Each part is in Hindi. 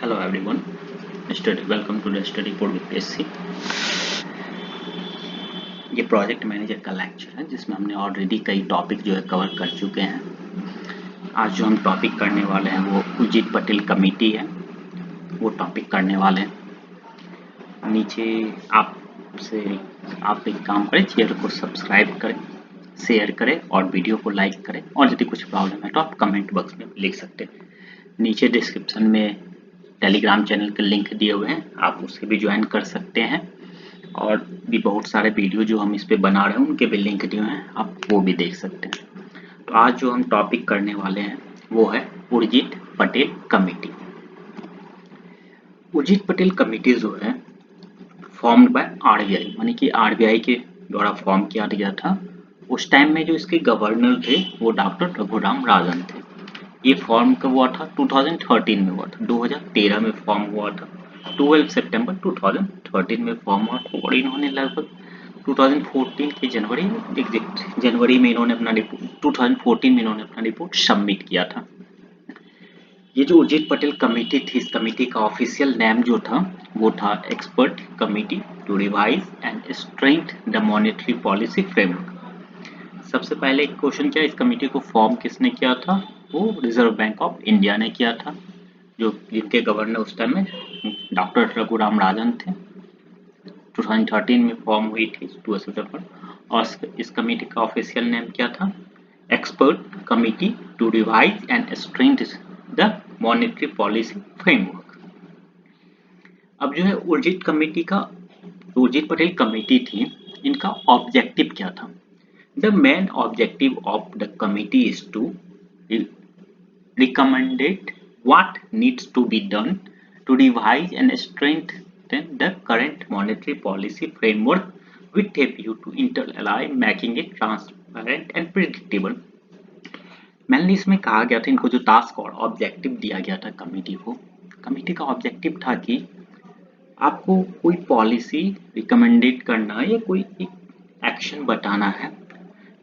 Hello everyone, welcome to the study pod with PSC. ये प्रोजेक्ट मैनेजर का लेक्चर है जिसमें हमने ऑलरेडी कई टॉपिक जो है कवर कर चुके हैं। आज जो हम टॉपिक करने वाले हैं वो उर्जित पटेल कमेटी है, वो टॉपिक करने वाले हैं। नीचे आप एक काम करें, चैनल को सब्सक्राइब करें, शेयर करें और वीडियो को लाइक करें, और यदि कुछ प्रॉब्लम है तो आप कमेंट बॉक्स में लिख सकते हैं। नीचे डिस्क्रिप्शन में टेलीग्राम चैनल के लिंक दिए हुए हैं, आप उसे भी ज्वाइन कर सकते हैं, और भी बहुत सारे वीडियो जो हम इस पे बना रहे हैं उनके भी लिंक दिए हुए हैं, आप वो भी देख सकते हैं। तो आज जो हम टॉपिक करने वाले हैं वो है उर्जित पटेल कमेटी। उर्जित पटेल कमेटी जो है फॉर्म्ड बाय आरबीआई, मानी कि आरबीआई के द्वारा फॉर्म किया गया था। उस टाइम में जो इसके गवर्नर थे वो डॉक्टर रघुराम राजन थे। ये फॉर्म कब हुआ था? 2013 में हुआ था, 2013 में फॉर्म हुआ था। 12 सितंबर 2013 में फॉर्म हुआ था और इन्होंने लगभग 2014 के जनवरी में इन्होंने अपना रिपोर्ट 2014 में इन्होंने अपना रिपोर्ट सबमिट किया था। ये जो उर्जित पटेल कमेटी थी, इस कमेटी का ऑफिशियल नेम जो था वो था expert committee to revise and strengthen the monetary policy framework. सबसे पहले एक क्वेश्चन क्या, इस कमेटी को फॉर्म किसने किया था? वो रिजर्व बैंक ऑफ इंडिया ने किया था, जो जिनके गवर्नर उस टाइम में डॉक्टर रघुराम राजन थे। 2013 में फॉर्म हुई थी 2 सितंबर, और इस कमेटी का ऑफिशियल नेम क्या था? Expert committee to revise and strengthen the monetary policy framework. अब जो है उर्जित पटेल कमेटी थी, इनका ऑब्जेक्टिव क्या था? The main objective of the committee is to recommended what needs to be done to revise and strengthen the current monetary policy framework with a view to inter-align, making it transparent and predictable। Mainly इसमें कहा गया था, इनको जो टास्क और ऑब्जेक्टिव दिया गया था कमेटी का ऑब्जेक्टिव था कि आपको कोई पॉलिसी रिकमेंडेड करना है या कोई एक्शन बताना है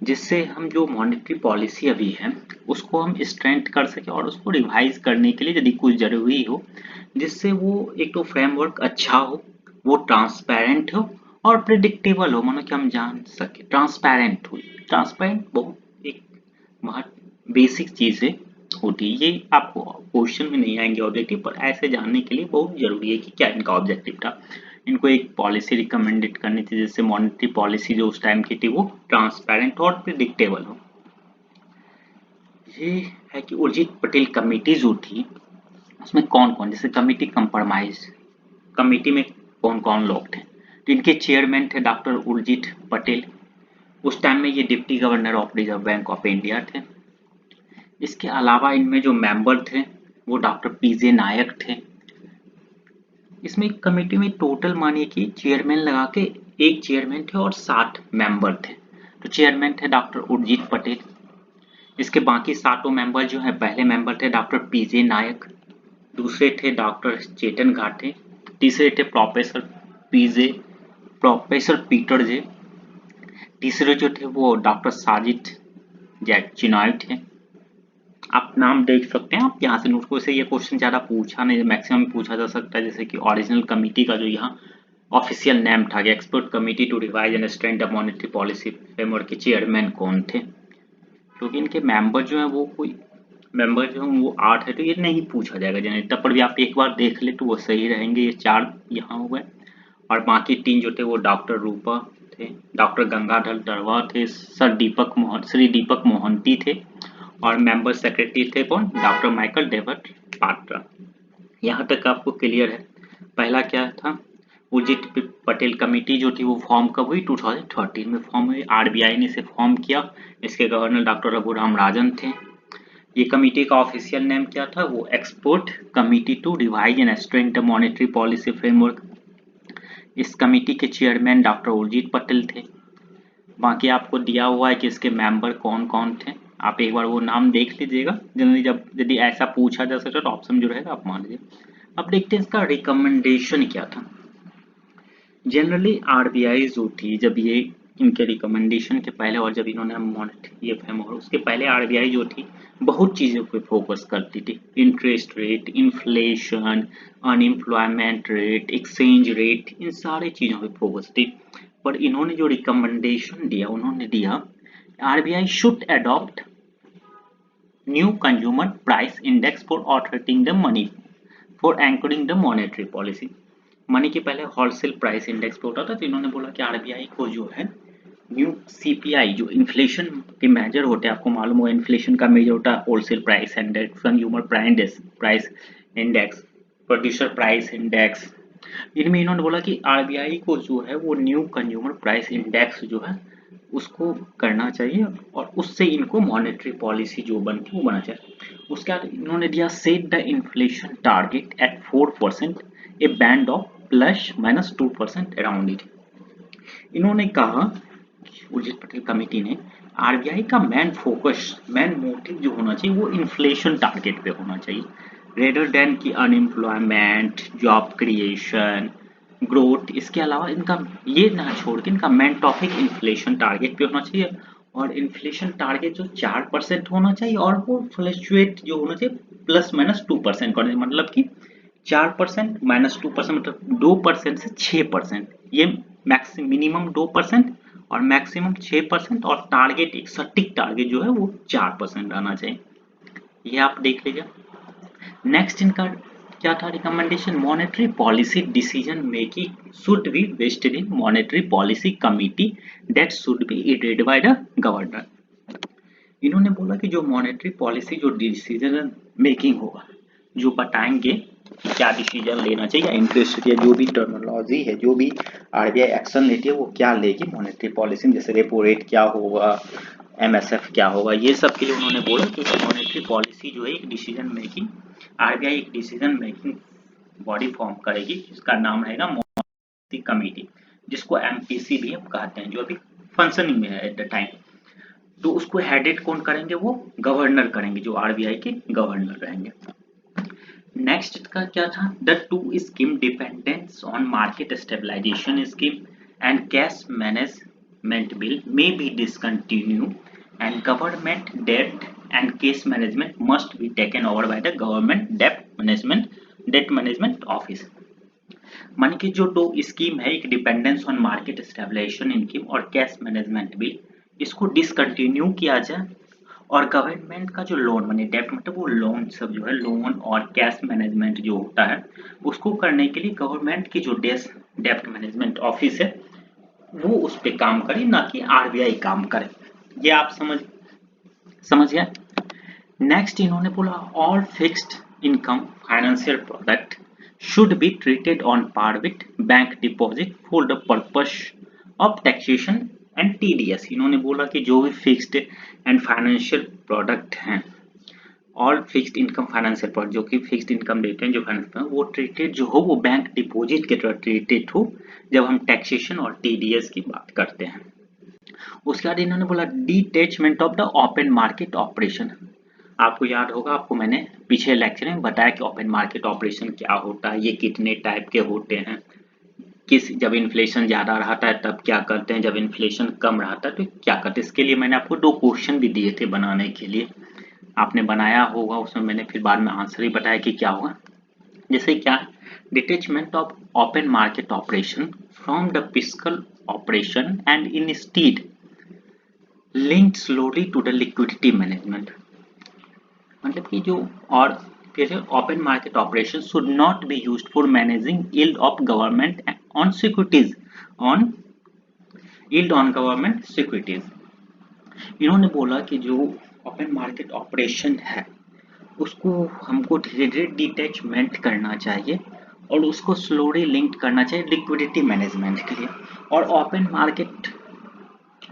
जिससे हम जो मॉनेटरी पॉलिसी अभी है उसको हम स्ट्रेंथ कर सके और उसको रिवाइज करने के लिए यदि कुछ जरूरी हो, जिससे वो एक तो फ्रेमवर्क अच्छा हो, वो ट्रांसपेरेंट हो और प्रिडिक्टेबल हो, मानो कि हम जान सके। ट्रांसपेरेंट बहुत एक बेसिक चीज़ें होती है, ये आपको क्वेश्चन में नहीं आएंगे ऑब्जेक्टिव, पर ऐसे जानने के लिए बहुत जरूरी है कि क्या इनका ऑब्जेक्टिव था। इनको एक पॉलिसी रिकमेंडेड करनी थी जिससे मॉनेटरी पॉलिसी जो उस टाइम की थी वो ट्रांसपेरेंट और प्रिडिक्टेबल हो। ये है कि उर्जित पटेल कमेटी जो थी उसमें कौन कौन, जैसे कमेटी कंप्रोमाइज, कमेटी में कौन कौन लोग थे? तो इनके चेयरमैन थे डॉक्टर उर्जित पटेल, उस टाइम में ये deputy governor of reserve bank of India थे। इसके अलावा इनमें जो मेंबर थे वो डॉक्टर पीजे नायक थे। इसमें कमेटी में टोटल मानिए कि चेयरमैन लगा के एक चेयरमैन थे और 60 मेंबर थे। तो चेयरमैन थे डॉक्टर उर्जित पटेल। इसके बाकी 7 मेंबर जो है, पहले मेंबर थे डॉक्टर पीजे नायक, दूसरे थे डॉक्टर चेतन घाटे, तीसरे थे प्रोफेसर पीटर जे, तीसरे जो थे वो डॉक्टर साजिद चिनाई थे। आप नाम देख सकते हैं, आप यहाँ से नोट को, से ये क्वेश्चन ज़्यादा पूछा नहीं, मैक्सिमम पूछा जा सकता है। जैसे कि ओरिजिनल कमेटी का जो यहाँ ऑफिशियल नेम था कि expert committee to revise and strengthen the monetary policy framework के चेयरमैन कौन थे, क्योंकि इनके मेंबर जो है वो कोई मेंबर जो है वो 8 है, तो ये नहीं पूछा जाएगा जनरली, तब पर भी आप एक बार देख ले तो वो सही रहेंगे। ये 4 यहाँ हो गए, और बाकी 3 जो थे वो डॉक्टर रूपा थे, डॉक्टर गंगाधर दरवा थे, श्री दीपक मोहंती थे, और मेंबर सेक्रेटरी थे कौन? Doctor Michael David Patra. यहाँ तक आपको क्लियर है। पहला क्या था? उर्जित पटेल कमेटी जो थी वो फॉर्म कब हुई? 2013 में फॉर्म हुई, आरबीआई ने इसे फॉर्म किया। इसके गवर्नर डॉक्टर रघुराम राजन थे। ये कमेटी का ऑफिशियल नेम क्या था? वो expert committee to revise and strengthen the monetary policy framework. इस कमेटी के चेयरमैन डॉक्टर उर्जित पटेल थे। बाकी आपको दिया हुआ है कि इसके मेंबर कौन कौन थे, आप एक बार वो नाम देख लीजिएगा। जनरली जब यदि ऐसा पूछा जा सकता तो ऑप्शन जो रहेगा आप मान लीजिए। अब देखते हैं इसका रिकमेंडेशन क्या था। जनरली आरबीआई जो थी, जब ये इनके रिकमेंडेशन के पहले और जब इन्होंने मॉनेटरी एफएम और उसके पहले आरबीआई जो थी बहुत चीज़ों पे फोकस करती थी, interest rate, inflation, unemployment rate, exchange rate, इन सारी चीज़ों पे फोकस थी। पर इन्होंने जो रिकमेंडेशन दिया, उन्होंने दिया RBI should adopt new consumer price index for operating the money for anchoring the monetary policy. Money के पहले होलसेल प्राइस इंडेक्स पे होता था, तो इन्होंने बोला कि आरबीआई को जो है न्यू सीपीआई जो इन्फ्लेशन के मेजर होते हैं, आपको मालूम होगा इन्फ्लेशन का मेजर होता है wholesale price index, consumer price index, producer price index. इनमें इन्होंने बोला कि आरबीआई को जो है वो न्यू कंज्यूमर प्राइस इंडेक्स जो है उसको करना चाहिए और उससे इनको मॉनेटरी पॉलिसी जो बनती है वो बनना चाहिए। उसके बाद इन्होंने दिया set the inflation target at 4%, a band of +-2% around it. इन्होंने कहा, उर्जित पटेल कमेटी ने, आरबीआई का मेन मोटिव जो होना चाहिए वो इन्फ्लेशन टारगेट पे होना चाहिए, रेदर देन की अनएम्प्लॉयमेंट, जॉब क्रिएशन, ग्रोथ। इसके अलावा इनका ये ना छोड़ के इनका मेन टॉपिक इन्फ्लेशन टारगेट पे होना चाहिए और इन्फ्लेशन टारगेट जो 4% होना चाहिए और वो फ्लक्चुएट जो होना चाहिए +-2% का, मतलब कि 4% -2% मतलब 2% से 6%, ये मिनिमम 2% और मैक्सिमम 6% और टारगेट एक सटीक टारगेट जो है वो 4% आना चाहिए। ये आप देख लीजिए। नेक्स्ट इनका क्या था recommendation, monetary policy decision making should be vested in monetary policy committee that should be headed by the governor. इन्होंने बोला कि जो मॉनेटरी पॉलिसी जो डिसीजन मेकिंग होगा, जो बताएंगे कि क्या डिसीजन लेना चाहिए, इंटरेस्ट या जो भी टर्मिनोलॉजी है, जो भी आरबीआई एक्शन लेती है वो क्या लेगी मॉनेटरी पॉलिसी में, जैसे रेपो रेट क्या होगा, एमएसएफ क्या होगा, ये सब के लिए उन्होंने बोला कि मॉनेटरी पॉलिसी जो है एक डिसीजन मेकिंग, आरबीआई एक डिसीजन मेकिंग बॉडी फॉर्म करेगी जिसका नाम रहेगा मॉनेटरी कमेटी, जिसको एमपीसी भी हम कहते हैं, जो अभी फंक्शनिंग में है एट द टाइम। तो उसको हेडेड कौन करेंगे, वो गवर्नर करेंगे, जो आरबीआई के गवर्नर रहेंगे। नेक्स्ट का क्या था, the two scheme dependence on market stabilisation scheme and cash management bill may be discontinue and government debt and case management must be taken over by the government debt management office. मान के जो दो स्कीम है, एक dependence on market stabilisation scheme और कैश मैनेजमेंट बिल, इसको डिसकंटिन्यू किया जाए और गवर्नमेंट का जो लोन मनी डेप्ट मतलब वो लोन सब जो है, लोन और कैश मैनेजमेंट जो होता है उसको करने के लिए गवर्नमेंट की जो डेप्ट मैनेजमेंट ऑफिस है वो उस पर काम करे, ना कि आरबीआई काम करे। ये आप समझ गए। नेक्स्ट इन्होंने बोला all fixed income financial product should be treated on par with bank deposit for the purpose of taxation and TDS। इन्होंने बोला कि जो भी फिक्स्ड एंड फाइनेंशियल प्रोडक्ट हैं, all fixed income financial product जो कि फिक्स्ड इनकम देते हैं, जो फाइनेंशियल वो ट्रीटेड जो हो वो बैंक डिपॉजिट के तरह ट्रीटेड हो जब हम टैक्सेशन और टीडीएस की बात करते हैं। उसके बाद इन्होंने बोला detachment of the open market operation. आपको याद होगा, आपको मैंने पिछले लेक्चर में बताया कि ओपन मार्केट ऑपरेशन क्या होता है, ये कितने टाइप के होते हैं, जब इन्फ्लेशन ज़्यादा रहता है तब क्या करते हैं, जब इन्फ्लेशन कम रहता है तो क्या करते हैं। इसके लिए मैंने आपको 2 क्वेश्चन भी दिए थे बनाने के लिए, आपने बनाया होगा, उसमें मैंने फिर बाद में आंसर ही बताया कि क्या होगा। जैसे क्या, detachment of open market operation from the fiscal operation and instead linked slowly to the liquidity management. मतलब कि जो और फिर open market operation should not be used for managing yield of government on securities on government securities. इन्होंने बोला कि जो ओपन मार्केट ऑपरेशन है उसको हमको धीरे धीरे डिटैचमेंट करना चाहिए और उसको स्लोली लिंक करना चाहिए लिक्विडिटी मैनेजमेंट के लिए। और ओपन मार्केट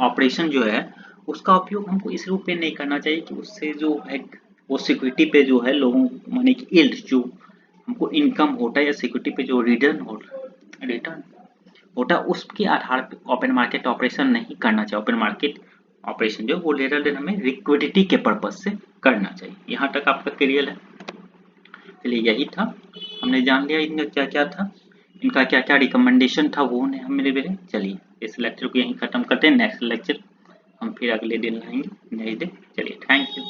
ऑपरेशन जो है उसका उपयोग हमको इस रूप में नहीं करना चाहिए कि उससे जो है वो सिक्योरिटी पे जो है लोगों माने कि यील्ड जो हमको इनकम होता है या सिक्योरिटी पे जो रिटर्न होता है उसके आधार पे ओपन मार्केट ऑपरेशन नहीं करना चाहिए। ओपन मार्केट ऑपरेशन जो वो लेटर देन हमें लिक्विडिटी के पर्पज से करना चाहिए। यहाँ तक आपका क्लियर है। चलिए यही था, हमने जान लिया इनका क्या क्या था, इनका क्या क्या रिकमेंडेशन था वो हमने मेरे चलिए इस लेक्चर को यहीं ख़त्म करते हैं। नेक्स्ट लेक्चर हम फिर अगले दिन लाएंगे नेक्स्ट डे। चलिए, थैंक यू।